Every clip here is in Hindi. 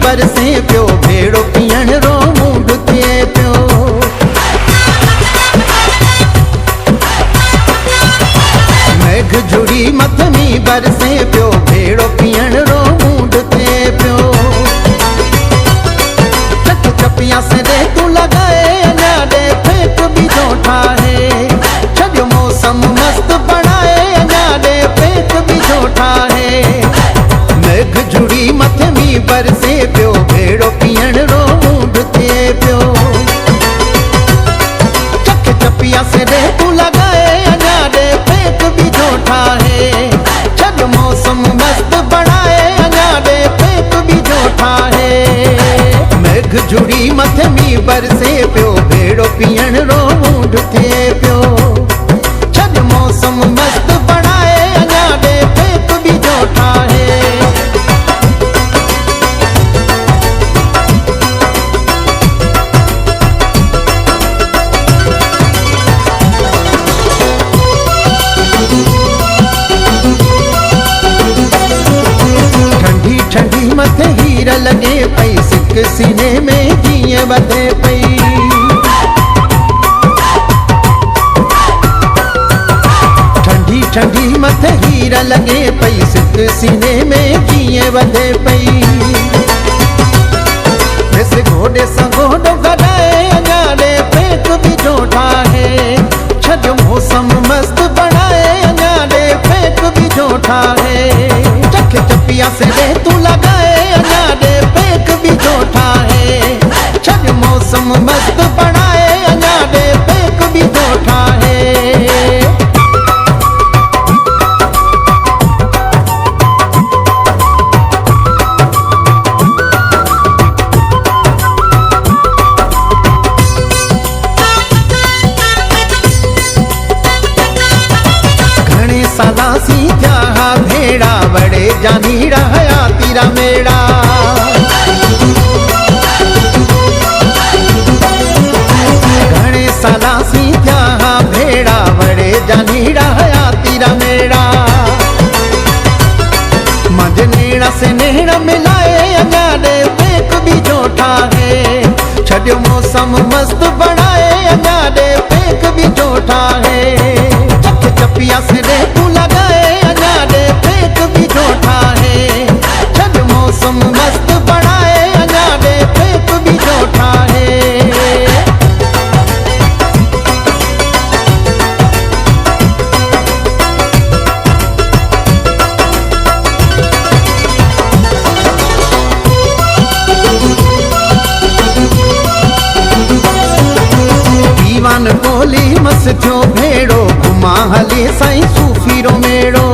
बरसे पियो, भेड़ो पीअण रो मूड थिए पियो। मेघ जुड़ी मथनी बरसे पियो, भेड़ो पीअण रो मूड थिए पियो। चक चपिया से रे तू लगाए अञा ॾे फेक भी जो ठाहे, छॾियो मौसम मस्त बनाए अञा ॾे फेक भी जो ठाहे। मेघ जुड़ी मथनी बरसे पियो, भेड़ो पीअण रो मूड थिए पियो। चक चपिया से रे तू लगाए अञा ॾे फेक भी जो ठाहे, छॾ मौसम मस्त बनाए अञा ॾे फेक भी जो ठाहे। मेघ जुड़ी मथनी बरसे पियो, भेड़ो पीअण रो मूड थिए पियो। छॾ मौसम मस्त बनाए अञा ॾे फेक भी जो ठाहे। ठंडी मथे हीर लगे पई, सिक सीने में जीअं वधे पई। ठंडी मथे हीर लगे पई, सिक सीने में जीअं वधे पई। विस घोड़े सां घोड़ो गॾाए अञा ॾे फेक भी जो ठाहे, छॾियो मौसम मस्त बनाए अञा ॾे फेक भी जो ठाहे। चक चपिया से रे तू लगाए अञा ॾे फेक भी जो ठाहे, छॾ मौसम मस्त बनाए अञा ॾे फेक भी जो ठाहे। घणे साला सी थिया भेड़ा, वड़े जानी रहया तीरा मेड़ा। घणे साला सी थिया भेड़ा, वड़े जानी रहया तीरा मेड़ा। मंझ नेड़ा से नेड़ा मिलाए अञा ॾे फेक भी जो ठाहे, छॾियो मौसम मस्त बनाए अञा ॾे फेक भी जो ठाहे। चक चपिया से रे तू लगाए अञा ॾे फेक भी जो ठाहे, छॾ मौसम मस्त बनाए अञा ॾे फेक भी जो ठाहे। दीवान कोली मस थियो भेड़ो, घुमा हले साईं सूफी रो मेड़ो।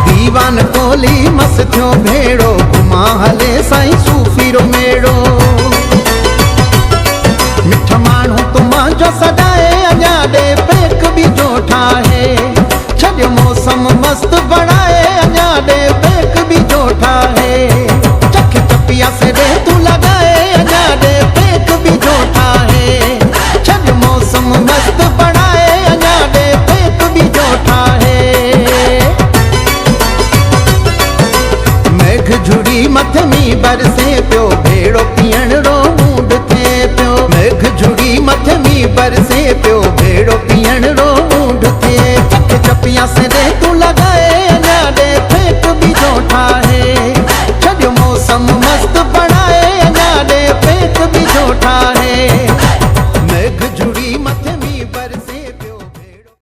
दीवान कोली मस थियो भेड़ो, घुमा हले साईं सूफी रो मेड़ो।